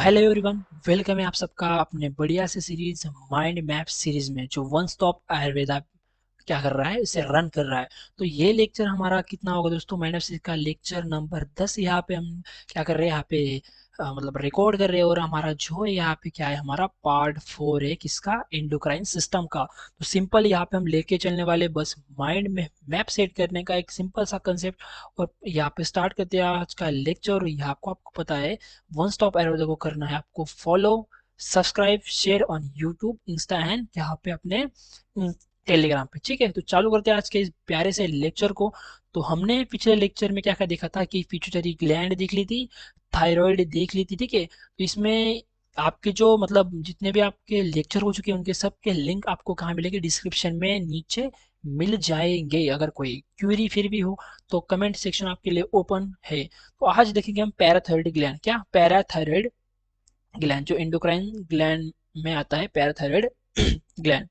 Hello everyone, welcome है आप सबका अपने बढ़िया से सीरीज माइंड मैप सीरीज में जो वन स्टॉप आयुर्वेदा क्या कर रहा है, इसे रन कर रहा है। तो ये लेक्चर हमारा कितना होगा दोस्तों? माइंड मैप सीरीज का लेक्चर नंबर 10 यहाँ पे हम क्या कर रहे हैं, यहाँ पे मतलब रिकॉर्ड कर रहे हैं। और हमारा जो है यहाँ पे क्या है, हमारा पार्ट 4 है किसका? एंडोक्राइन सिस्टम का। तो सिंपल यहाँ पे हम लेके चलने वाले बस माइंड में मैप सेट करने का एक सिंपल सा कंसेप्ट। और यहाँ पे स्टार्ट करते हैं आज का लेक्चर। और यहाँ आपको पता है वन स्टॉप आयुर्वेदा को करना है आपको follow, subscribe, share on YouTube, Insta and यहाँ पे अपने टेलीग्राम पे। ठीक है, तो चालू करते हैं आज के इस प्यारे से लेक्चर को। तो हमने पिछले लेक्चर में क्या क्या देखा था कि पिट्यूटरी ग्लैंड देख ली थी, थायराइड देख ली थी। ठीक है, तो इसमें आपके जो मतलब जितने भी आपके लेक्चर हो चुके हैं उनके सब के लिंक आपको कहाँ मिलेंगे? डिस्क्रिप्शन में नीचे मिल जाएंगे। अगर कोई क्वेरी फिर भी हो तो कमेंट सेक्शन आपके लिए ओपन है। तो आज देखेंगे हम पैराथायरॉयड ग्लैंड। क्या? पैराथायरॉयड ग्लैंड जो एंडोक्राइन ग्लैंड में आता है, पैराथायरॉयड ग्लैंड।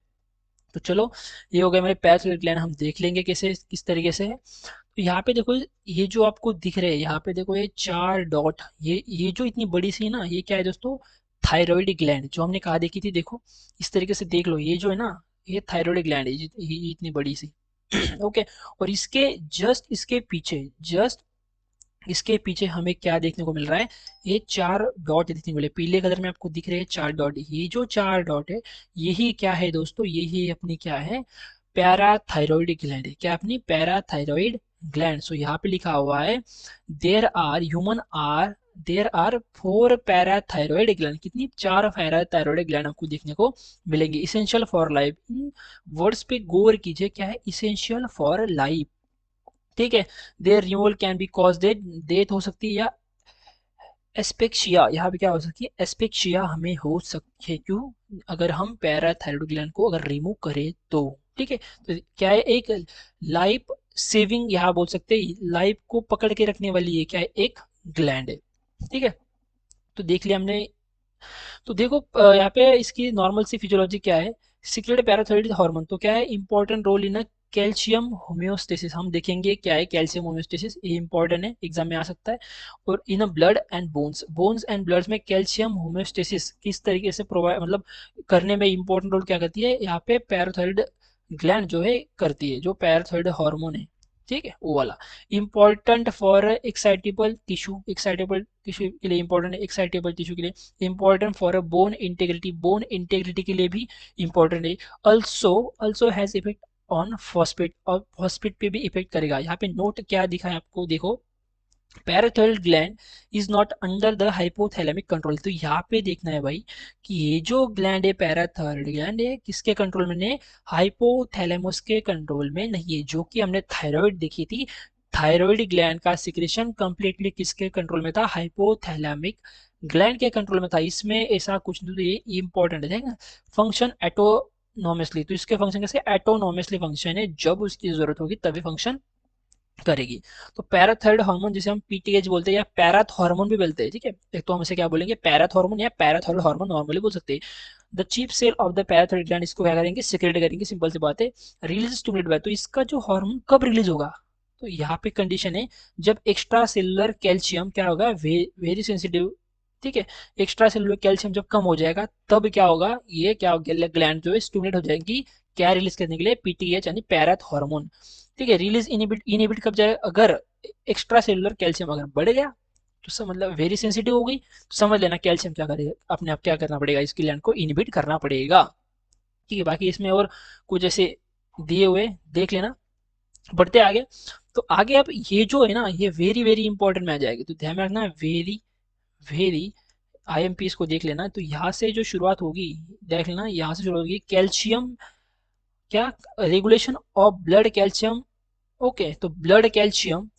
तो चलो, ये हो गया मेरे पैराथायरॉयड ग्लैंड। हम देख लेंगे कैसे किस तरीके से है। तो यहाँ पे देखो, ये जो आपको दिख रहे हैं यहाँ पे देखो, ये 4 डॉट, ये जो इतनी बड़ी सी ना, ये क्या है दोस्तों? थायराइड ग्लैंड जो हमने कहा देखी थी। देखो इस तरीके से देख लो, ये जो है ना, ये थायराइड ग्लैंड है, ये इतनी बड़ी सी। ओके, और इसके पीछे हमें क्या देखने को मिल रहा है? ये 4 डॉट देखने को मिले, पीले कलर में आपको दिख रहे हैं 4 डॉट। ये जो 4 डॉट है, यही क्या है दोस्तों? यही अपनी क्या है? पैराथायरॉयड ग्लैंड है। क्या? अपनी पैराथायरॉयड ग्लैंड। सो यहाँ पे लिखा हुआ है देर आर 4 पैराथायरॉयड ग्लैंड। कितनी? 4 पैराथायरॉयड ग्लैंड आपको देखने को मिलेंगी। Essential for life, in words पे गौर कीजिए, क्या है? Essential for life. ठीक है, their removal can be cause death हो सकती है, या एस्पेक्शिया, यहाँ पे क्या हो सकती है? एस्पेक्शिया हमें हो सकती है। क्यों? अगर हम पैराथायरॉयड ग्लैंड को अगर रिमूव करें तो। ठीक है, तो क्या है? एक लाइफ सेविंग, यहाँ बोल सकते हैं लाइफ को पकड़ के रखने वाली, ये क्या है? एक ग्लैंड है। ठीक है, तो देख लिया हमने। तो देखो यहाँ पे इसकी नॉर्मल सी फिजियोलॉजी क्या है? सिक्रेट पैराथायरॉयड हार्मोन तो क्या है? Important role in calcium homeostasis. हम देखेंगे क्या है कैल्शियम होम्योस्टेसिस, ये इंपॉर्टेंट है, एग्जाम में आ सकता है। और in a blood and bones and bloods में कैल्शियम होम्योस्टेसिस किस तरीके से प्रोवाइड मतलब करने में इंपॉर्टेंट रोल क्या करती है? यहाँ पे पैराथायरॉयड ग्लैंड जो है करती है, जो पैराथायरॉयड हार्मोन है। ठीक है, वो वाला इंपॉर्टेंट फॉर एक्साइटेबल टिश्यू के लिए इंपॉर्टेंट है, एक्साइटेबल टिश्यू के लिए important for a bone integrity के लिए भी इम्पोर्टेंट है। Also also has effect on phosphate, और फॉस्फेट पे भी इफेक्ट करेगा। यहाँ पे नोट क्या दिखा है आपको? देखो, parathyroid gland is not under the hypothalamic control. तो यहाँ पे देखना है भाई कि ये जो ग्लैंड है, पैराथायरॉयड ग्लैंड है, किसके कंट्रोल में है? हाइपोथैलेमस के कंट्रोल में नहीं है। जो कि हमने थायराइड देखी थी, थायराइड ग्लैंड का सिक्रेशन कंप्लीटली किसके कंट्रोल में था? हाइपोथैलेमिक ग्लैंड के कंट्रोल में था। इसमें ऐसा कुछ नहीं, तो ये इंपॉर्टेंट है। फंक्शन एटोनॉमसली, तो इसके फंक्शन कैसे? एटोनॉमसली फंक्शन है, जब उसकी जरूरत होगी तभी फंक्शन करेगी। तो पैराथायरॉयड हार्मोन जिसे हम पीटीएच बोलते हैं या पैराथ हार्मोन भी बोलते हैं। ठीक है, एक तो हम इसे क्या बोलेंगे? पैराथ हार्मोन या पैराथायरॉयड हार्मोन नॉर्मली बोल सकते हैं। The chief cell of the parathyroid gland, इसको क्या करेंगे? सिक्रेट करेंगे। सिंपल सी बात है, रिलीज स्टिमुलेट बाय। तो इसका जो हार्मोन कब रिलीज होगा? तो यहाँ पे कंडीशन है, जब एक्स्ट्रा सेलुलर कैल्शियम क्या होगा? Very sensitive. ठीक है, एक्स्ट्रा सेलुलर कैल्शियम जब कम हो जाएगा तब क्या होगा? ये क्या होगा? ग्लैंड जो है स्टिमुलेट हो जाएगी, क्या रिलीज करने के लिए? पीटीएच यानी पैराथ हार्मोन। ठीक है, रिलीज इनिबिट इनिबिट कब जाएगा? अगर एक्स्ट्रा सेलुलर कैल्शियम अगर बढ़ गया तो सब मतलब वेरी सेंसिटिव हो गई, तो समझ लेना कैल्शियम क्या करेगा? अपने आप क्या करना पड़ेगा? इसकी ग्लैंड को इनिबिट करना पड़ेगा। ठीक है, बाकी इसमें और कुछ ऐसे दिए हुए देख लेना। बढ़ते आगे। तो आगे अब ये जो है ना, ये वेरी वेरी इंपॉर्टेंट में आ जाएगी, तो ध्यान में रखना। वेरी वेरी आईएमपी इसको देख लेना। तो यहाँ से जो शुरुआत होगी, देख लेना, यहाँ से शुरुआत होगी कैल्शियम, क्या? Regulation of blood calcium. Okay, तो ब्लड कैल्शियम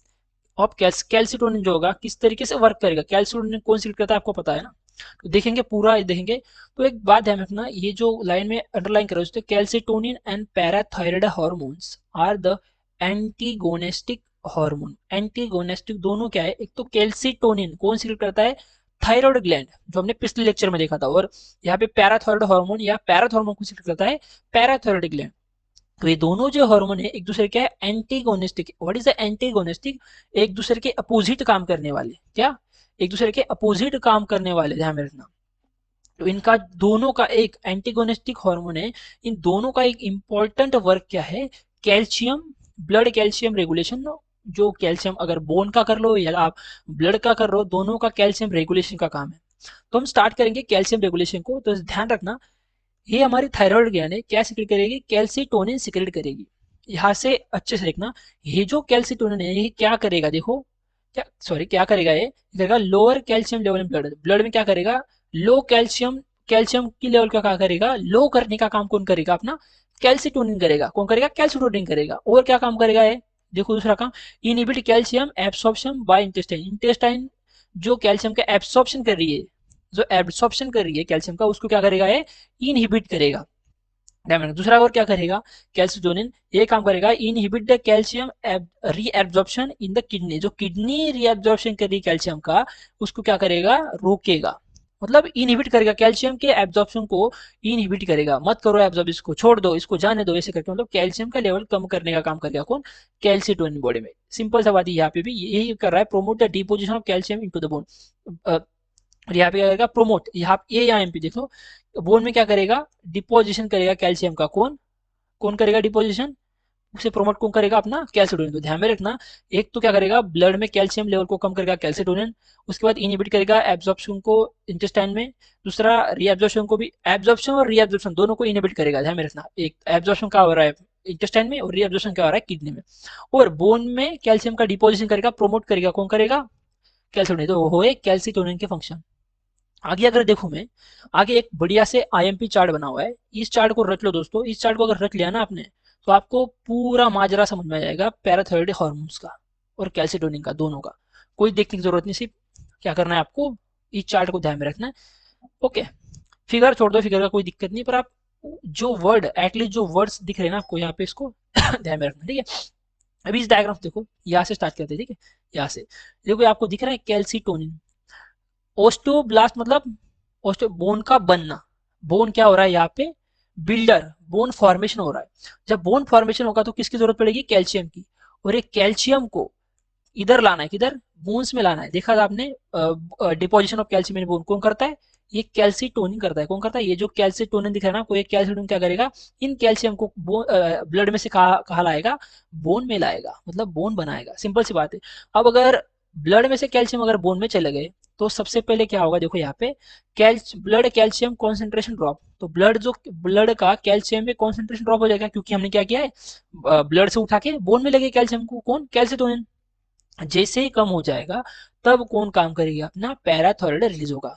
ऑफ कैल्सिटोनिन जो होगा किस तरीके से वर्क करेगा? कैल्सिटोनिन कौन सी करता है आपको पता है ना? तो देखेंगे, पूरा देखेंगे। तो एक बात ध्यान रखना, ये जो लाइन में अंडरलाइन करो, तो calcitonin and parathyroid hormones are the antagonistic hormone. Antagonistic दोनों क्या है? एक तो कैल्सिटोनिन कौन सी करता है? थायराइड ग्लैंड, जो हमने पिछले लेक्चर में देखा था। और यहाँ पे पैराथायरॉयड हार्मोन या पैराथार्मोन कौन सी करता है? Parathyroid gland. तो ये दोनों जो हार्मोन है एक दूसरे क्या है? Antagonistic. What is the antagonistic? एक दूसरे के अपोजिट काम करने वाले। क्या? एक दूसरे के अपोजिट काम करने वाले, ध्यान में रखना। तो इनका दोनों का एक एंटीगोनिस्टिक हार्मोन है, इन दोनों का एक इंपॉर्टेंट वर्क क्या है, कैल्शियम, ब्लड कैल्शियम रेगुलेशन। जो कैल्शियम अगर बोन का कर लो या आप ब्लड का कर लो, दोनों का कैल्शियम रेगुलेशन का काम है। तो हम स्टार्ट करेंगे कैल्शियम रेगुलेशन को। तो ध्यान रखना, ये हमारी थायराइड ग्लैंड है, क्या सिक्रेट करेगी, कैल्सीटोनिन सिक्रेट करेगी। यहाँ से अच्छे से देखना, ये जो कैल्सीटोनिन है ये क्या करेगा, देखो क्या, सॉरी क्या करेगा, ये करेगा lower calcium level in blood, blood में क्या करेगा, लो कैल्शियम, कैल्शियम की लेवल का क्या करेगा, लो करने का काम कौन करेगा, अपना कैल्सीटोनिन करेगा। कौन करेगा, कैल्सीटोनिन करेगा। और क्या काम करेगा ये, देखो दूसरा काम, inhibit calcium absorption by intestine, intestine जो कैल्शियम का एब्सॉर्प्शन कर रही है, जो एब्सॉर्प्शन कर रही है कैल्शियम का, उसको क्या करेगा ये, इनहिबिट करेगा। दूसरा और क्या करेगा, कैल्सिटोनिन ये काम करेगा, inhibit the calcium reabsorption in the kidney, जो किडनी रीएब्जॉर्प्शन कर रही है कैल्शियम का, उसको क्या करेगा, रोकेगा। मतलब इनहिबिट करेगा, कैल्शियम के एब्जॉर्प्शन को इनहिबिट करेगा, मत करो एब्जॉर्ब, इसको छोड़ दो, इसको जाने दो, ऐसे करके मतलब कैल्शियम का लेवल कम करने का काम करेगा कौन, कैल्सिटोनिन बॉडी में। सिंपल सा बात है, यहाँ पे भी यही कर रहा है, promote the deposition of calcium into the bone. और यहाँ पे क्या करेगा, प्रोमोट, यहाँ ए या एम पी देख लो, बोन में क्या करेगा, डिपोजिशन करेगा कैल्शियम का, कौन कौन करेगा डिपोजिशन, उसे प्रमोट कौन करेगा, अपना कैल्सिटोनिन। तो ध्यान में रखना, एक तो क्या करेगा, ब्लड में कैल्शियम लेवल को कम करेगा कैल्सिटोनिन, उसके बाद इनहिबिट करेगा एब्जॉर्प्शन को इंटेस्टाइन में, दूसरा रीएब्जॉर्प्शन को भी, एब्जॉर्प्शन और रीएब्जॉर्प्शन दोनों को इनहिबिट करेगा। ध्यान में रखना, एक एब्जॉर्प्शन का हो रहा है इंटेस्टाइन में और रीएब्जॉर्प्शन क्या हो रहा है किडनी में। और बोन में कैल्शियम का डिपोजिशन करेगा, प्रोमोट करेगा, कौन करेगा, कैल्सिटोनिन। तो वो है कैल्सिटोनिन के फंक्शन। आगे अगर देखूं मैं, आगे एक बढ़िया से आईएमपी चार्ट बना हुआ है, इस चार्ट को रख लो दोस्तों। इस चार्ट को अगर रख लिया ना आपने, तो आपको पूरा माजरा समझ में आ जाएगा पैराथायरॉइड हार्मोन्स का और कैल्सिटोनिन का, दोनों का। कोई देखने की जरूरत नहीं, सिर्फ क्या करना है आपको, इस चार्ट को ध्यान में रखना है। ओके, फिगर छोड़ दो, फिगर का कोई दिक्कत नहीं, पर आप जो वर्ड, एटलीस्ट जो वर्ड्स दिख रहे हैं ना आपको यहाँ पे, इसको ध्यान में रखना, ठीक है। अभी इस डायग्राम देखो, यहाँ से स्टार्ट करते हैं, ठीक है। यहाँ से देखो, आपको दिख रहा है कैल्सिटोनिन, ओस्टियोब्लास्ट मतलब ओस्टियो बोन का बनना, बोन क्या हो रहा है यहाँ पे, बिल्डर, बोन फॉर्मेशन हो रहा है। जब बोन फॉर्मेशन होगा तो किसकी जरूरत पड़ेगी, कैल्शियम की। और ये कैल्शियम को इधर लाना है, किधर, बोन्स में लाना है। देखा था आपने, deposition of calcium in bone कौन करता है, ये कैल्सिटोनिन करता है। कौन करता है, ये जो कैल्सिटोनिन दिख रहा है ना आपको, ये कैल्सिटोनिन क्या करेगा, इन कैल्शियम को ब्लड में से कहा लाएगा, बोन में लाएगा, मतलब बोन बनाएगा। सिंपल सी बात है। अब अगर ब्लड में से कैल्शियम अगर बोन में चले गए, तो सबसे पहले क्या होगा, देखो यहाँ पे ब्लड कैल्शियम कॉन्सेंट्रेशन ड्रॉप। तो ब्लड का कैल्शियम में कॉन्सेंट्रेशन ड्रॉप हो जाएगा, क्योंकि हमने क्या किया है, ब्लड से उठा के बोन में लगे कैल्शियम को, कौन, कैल्सिटोनिन। जैसे ही कम हो जाएगा, तब कौन काम करेगा, अपना पैराथायरॉइड रिलीज होगा,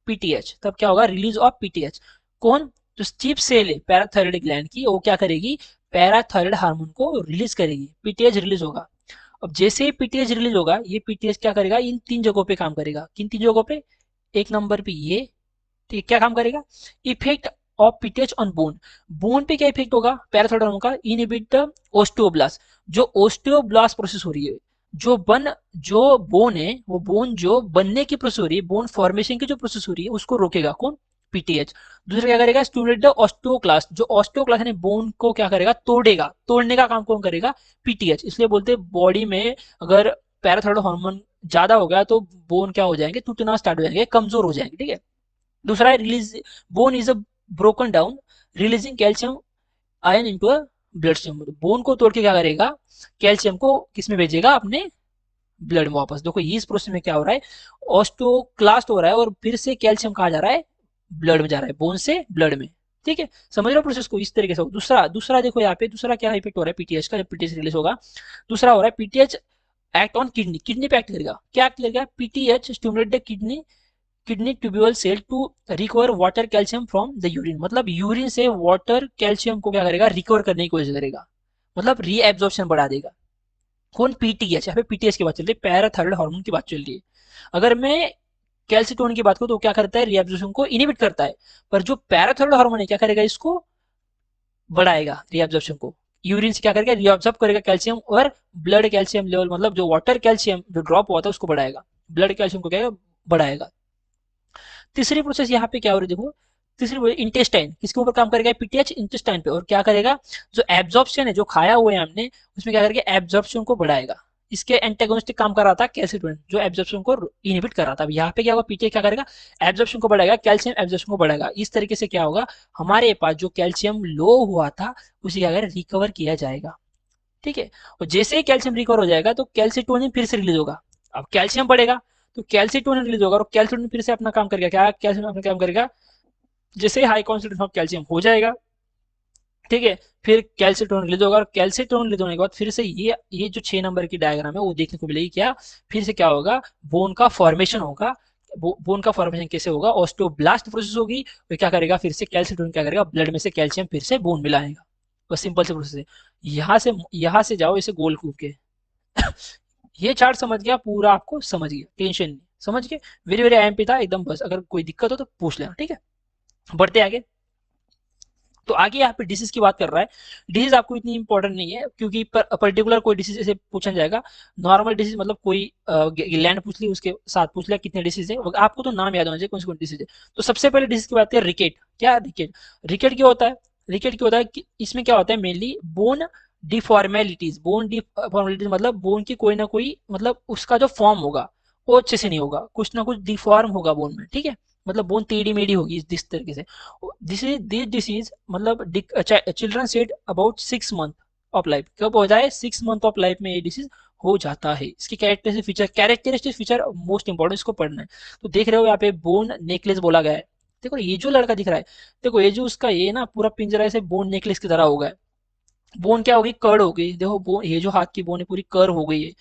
पीटीएच। तब क्या होगा, रिलीज ऑफ पीटीएच। कौन, जो चिप सेल है पैराथायरॉइड ग्लैंड की, वो क्या करेगी, पैराथायरॉइड हार्मोन को रिलीज करेगी, पीटीएच रिलीज होगा। अब जैसे ही पीटीएच रिलीज होगा, ये पीटीएच क्या करेगा, इन 3 जगहों पे काम करेगा। किन 3 जगहों पे, एक नंबर पे ये, ठीक, क्या काम करेगा, effect of PTH on bone. Bone पे क्या इफेक्ट होगा पैराथायरॉइड हार्मोन का, इनहिबिट द ओस्टियोब्लास्ट, जो ओस्टियोब्लास्ट प्रोसेस हो रही है, जो बोन है, वो बोन जो बनने की प्रोसेस हो रही है, बोन फॉर्मेशन की जो प्रोसेस हो रही है, उसको रोकेगा कौन, पीटीएच। दूसरा क्या करेगा, स्टिमुलेट द ऑस्टियोक्लास्ट, जो ऑस्टियोक्लास्ट यानी बोन को क्या करेगा, तोड़ेगा, तोड़ने का काम कौन करेगा, पीटीएच। इसलिए बोलते हैं बॉडी में अगर पैराथायरॉइड हार्मोन ज्यादा हो गया तो बोन क्या हो जाएंगे, टूटना स्टार्ट हो जाएंगे, कमजोर हो जाएंगे, ठीक है। दूसरा है release, bone is a broken down, releasing calcium ion into a blood stream. Bone को तोड़ के क्या करेगा, कैल्शियम को किस में भेजेगा, अपने ब्लड में वापस। देखो इस प्रोसेस में क्या हो रहा है, ऑस्टोक्लास्ट हो रहा है और फिर से कैल्शियम कहा जा रहा है, ब्लड में जा रहा है, बोन से ब्लड में, ठीक है। समझ रहे हो प्रोसेस को, इस तरीके से। दूसरा दूसरा देखो यहाँ पे, दूसरा क्या इफेक्ट हो रहा है पीटीएच का, जब पीटीएच रिलीज होगा। दूसरा हो रहा है PTH act on kidney, kidney पे एक्ट करेगा। क्या एक्ट करेगा, PTH stimulate the kidney tubule cell to recover water calcium from the urine, मतलब यूरिन से वाटर कैल्शियम को क्या करेगा, रिकवर करने की कोशिश करेगा, मतलब रीएब्जॉर्प्शन बढ़ा देगा। कौन, पीटीएच। यहाँ पे पीटीएच की बात चल रही है, पैराथायरॉइड हार्मोन की बात चल रही है। अगर मैं कैल्सिटोनिन की बात करूं तो क्या करता है, रीएब्जॉर्प्शन को इनहिबिट करता है। पर जो पैराथायरॉइड हार्मोन है क्या करेगा, इसको बढ़ाएगा, रीएब्जॉर्प्शन को। यूरिन से क्या करेगा, रीअब्जॉर्ब करेगा कैल्शियम, और ब्लड कैल्शियम लेवल, मतलब जो वाटर कैल्शियम जो ड्रॉप हुआ था उसको बढ़ाएगा, ब्लड कैल्शियम को क्या बढ़ाएगा। तीसरी प्रोसेस यहाँ पे क्या हो रही है, देखो तीसरी इंटेस्टाइन, किसके ऊपर काम करेगा, पीटीएच इंटेस्टाइन पे। और क्या करेगा, जो एब्जॉर्प्शन है, जो खाया हुआ है हमने, उसमें क्या करेगा, एब्जॉर्प्शन को बढ़ाएगा। इसके एंटेगोनिस्टिक काम कर रहा था कैल्सिटोनिन, जो एब्जॉर्प्शन को इनहिबिट कर रहा था। अब यहाँ पे क्या होगा, पीटीए क्या करेगा, एब्जॉर्प्शन को बढ़ाएगा, कैल्शियम एब्जॉर्प्शन को बढ़ाएगा। इस तरीके से क्या होगा, हमारे पास जो कैल्शियम लो हुआ था उसे क्या करें, रिकवर किया जाएगा। ठीक है, और जैसे ही कैल्शियम रिकवर हो जाएगा तो कैल्सिटोनिन फिर से रिलीज होगा। अब कैल्शियम बढ़ेगा तो कैल्सिटोनिन रिलीज होगा, और कैल्सिटोनिन फिर से अपना काम करेगा, क्या कैल्शियम अपना काम करेगा, जैसे हाई कॉन्सेंट्रेशन ऑफ कैल्शियम हो जाएगा, ठीक है, फिर कैल्सिटोन रिलीज होगा, और कैल्सिटोन रिलीज होने के बाद फिर से ये जो 6 नंबर की डायग्राम है वो देखने को मिलेगी, क्या फिर से क्या होगा, बोन का फॉर्मेशन होगा। बोन का फॉर्मेशन कैसे होगा, ऑस्टियोब्लास्ट प्रोसेस होगी, वो क्या करेगा, फिर से कैल्सिटोन क्या करेगा, ब्लड में से कैल्शियम फिर से बोन में लाएगा। बस सिंपल से प्रोसेस है। यहाँ से जाओ इसे गोल कूद के। ये चार्ट समझ गया पूरा, आपको समझ गया, टेंशन नहीं, समझ गए, वेरी वेरी आईएमपी था एकदम। बस अगर कोई दिक्कत हो तो पूछ लेना, ठीक है। बढ़ते आगे। तो आगे यहाँ पे डिसीज की बात कर रहा है। डिसीज आपको इतनी इंपॉर्टेंट नहीं है, क्योंकि पर्टिकुलर कोई डिसीज ऐसे पूछा जाएगा। नॉर्मल डिसीज मतलब कोई लैंड पूछ ली, उसके साथ पूछ लिया कितने डिसीज है, आपको तो नाम याद होना चाहिए कौन सी डिसीज है। तो सबसे पहले डिसीज की बात करें, रिकेट। क्या रिकेट, रिकेट क्या होता है, रिकेट क्या होता है कि इसमें क्या होता है, मेनली बोन डिफॉर्मेलिटीज। बोन डिफॉर्मेलिटीज मतलब बोन की कोई ना कोई, मतलब उसका जो फॉर्म होगा वो अच्छे से नहीं होगा, कुछ ना कुछ डिफॉर्म होगा बोन में, ठीक है, मतलब बोन टेढ़ी मेढ़ी होगी इस तरीके से। दिस डिसीज मतलब children said about 6 month of life, कब हो जाए, 6 मंथ ऑफ लाइफ में ये डिसीज हो जाता है। इसकी कैरेक्टरिस्टिक फीचर मोस्ट इंपॉर्टेंट, इसको पढ़ना है। तो देख रहे हो यहाँ पे बोन नेकलेस बोला गया है। देखो ये जो लड़का दिख रहा है, देखो ये जो उसका ये ना पूरा पिंजरा ऐसे बोन नेकलेस की तरह हो गया है। बोन क्या होगी, कर्ड हो गई, देखो बोन, ये जो हाथ की बोन है पूरी कर्व हो गई है।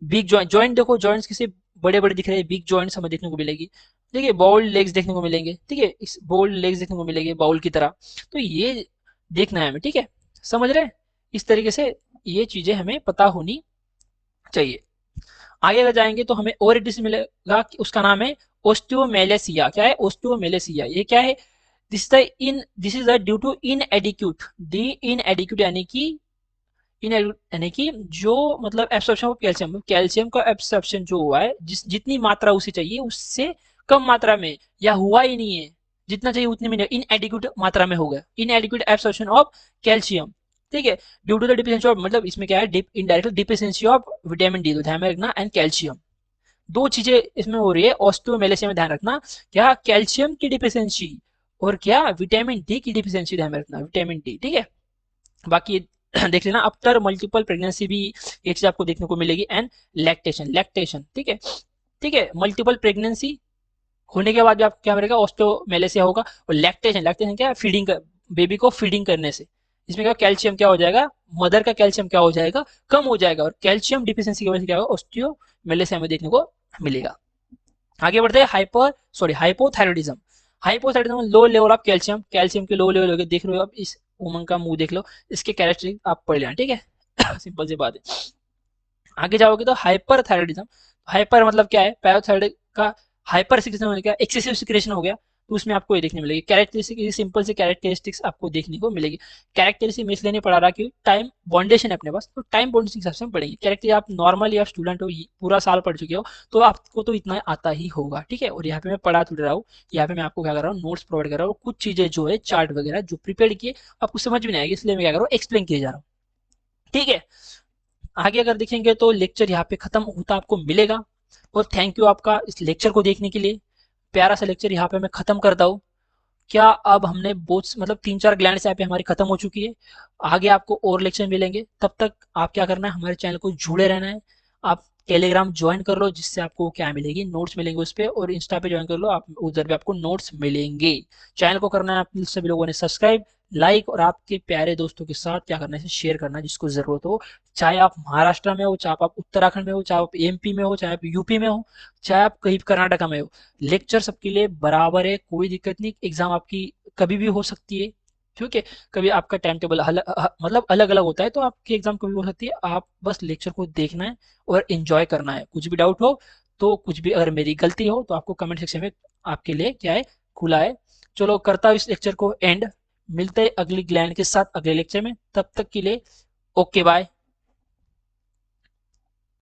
बिग जॉइंट, जॉइंट देखो, जॉइंट्स किसे बड़े बड़े दिख रहे हैं, बिग जॉइंट्स हमें देखने को मिलेगी। देखिए बाउल लेग्स देखने को मिलेंगे, ठीक है, इस बाउल लेग्स देखने को मिलेंगे बाउल की तरह। तो ये देखना है हमें, ठीक है, समझ रहे हैं, इस तरीके से ये चीजें हमें पता होनी चाहिए। आगे अगर जाएंगे तो हमें और एक डिसीज मिलेगा, उसका नाम है ओस्टियोमेलेसिया। क्या है, ओस्टियोमेलेसिया, ये क्या है, this is due to inadequate, the inadequate यानी कि यानी कि जो मतलब एब्सॉर्प्शन ऑफ कैल्शियम, कैल्शियम का एब्सॉर्प्शन जो हुआ है, जितनी मात्रा उसे चाहिए उससे कम मात्रा में, या हुआ ही नहीं है, जितना चाहिए उतने में इनएडिक्यूट मात्रा में हो गया, इनएडिक्यूट एब्सॉर्प्शन ऑफ कैल्शियम, ठीक है, due to the deficiency of, मतलब इसमें क्या है, indirect deficiency of vitamin D, तो ध्यान में रखना, एंड कैल्शियम। दो चीजें इसमें हो रही है ऑस्टियोमेलेसिया में, ध्यान रखना, क्या कैल्शियम की डिफिशियंसी और क्या विटामिन डी की डिफिशियंसी, ध्यान में रखना विटामिन डी, ठीक है। बाकी देख लेना, आफ्टर मल्टीपल प्रेगनेंसी भी ये चीज आपको देखने को मिलेगी, एंड लैक्टेशन, लैक्टेशन, ठीक है, ठीक है, मल्टीपल प्रेगनेंसी होने के बाद भी आपको क्या मिलेगा, ऑस्टियोमेलेसिया होगा। और लैक्टेशन, लैक्टेशन क्या है, फीडिंग कर, बेबी को फीडिंग करने से, इसमें क्या कैल्शियम क्या हो जाएगा, मदर का कैल्शियम क्या हो जाएगा, कम हो जाएगा, और कैल्शियम डिफिशियंसी की वजह से क्या होगा, ऑस्टियोमेलेसिया में देखने को मिलेगा। आगे बढ़ते हैं, hypothyroidism. Hypothyroidism low level of calcium, calcium के लो लेवल हो गए, देख रहे हो आप इस उमंग का मुंह देख लो, इसके कैरेक्टरिस्टिक आप पढ़ लेना, ठीक है। सिंपल सी बात है। आगे जाओगे तो हाइपर थायरॉयडिज्म, हाइपर मतलब क्या है, पैराथायरॉयड का हाइपर सिक्रेशन हो गया, एक्सेसिव सिक्रेशन हो गया, तो उसमें आपको ये देखने मिलेगी कैरेक्टरिस्टिक, सिंपल से कैरेक्टरिस्टिक्स आपको देखने को मिलेगी। कैरेक्टरिस्टिक में इसलिए नहीं पढ़ा रहा कि टाइम बाउंडेशन है अपने पास, तो टाइम बाउंडेशन के हिसाब से हम पढ़ेंगे। कैरेक्टर आप नॉर्मली आप स्टूडेंट हो, पूरा साल पढ़ चुके हो, तो आपको तो इतना आता ही होगा, ठीक है। और यहाँ पे मैं पढ़ा थोड़ा रहा हूँ, यहाँ पे मैं आपको क्या कर रहा हूँ, नोट्स प्रोवाइड कर रहा हूँ, कुछ चीजें जो है चार्ट वगैरह जो प्रिपेयर किए आपको समझ में नहीं आएगी, इसलिए मैं क्या कर रहा हूँ, एक्सप्लेन किए जा रहा हूँ, ठीक है। आगे अगर देखेंगे तो लेक्चर यहाँ पे खत्म होता आपको मिलेगा, और थैंक यू आपका इस लेक्चर को देखने के लिए। प्यारा सा लेक्चर यहाँ पे मैं खत्म करता हूँ। क्या अब हमने बहुत मतलब 3-4 ग्लैंड्स यहाँ पे हमारी खत्म हो चुकी है, आगे आपको और लेक्चर मिलेंगे, तब तक आप क्या करना है, हमारे चैनल को जुड़े रहना है। आप टेलीग्राम ज्वाइन कर लो, जिससे आपको क्या मिलेगी, नोट्स मिलेंगे उस पर, और इंस्टा पे ज्वाइन कर लो, आप उधर भी आपको नोट्स मिलेंगे। चैनल को करना है आप सभी लोगों ने सब्सक्राइब, लाइक, और आपके प्यारे दोस्तों के साथ क्या करना है, इसे शेयर करना है जिसको जरूरत हो, चाहे आप महाराष्ट्र में हो, चाहे आप उत्तराखंड में हो, चाहे आप एमपी में हो, चाहे आप यूपी में हो, चाहे आप कहीं कर्नाटका में हो। लेक्चर सबके लिए बराबर है, कोई दिक्कत नहीं, एग्जाम आपकी कभी भी हो सकती है, ठीक है। कभी आपका टाइम टेबल मतलब अलग अलग होता है, तो आपकी एग्जाम कभी हो सकती है, आप बस लेक्चर को देखना है और एंजॉय करना है। कुछ भी डाउट हो तो, कुछ भी अगर मेरी गलती हो तो आपको कमेंट सेक्शन में आपके लिए क्या है, खुला है। चलो करता हूँ इस लेक्चर को एंड, मिलते हैं अगली ग्लैंड के साथ अगले लेक्चर में, तब तक के लिए ओके बाय।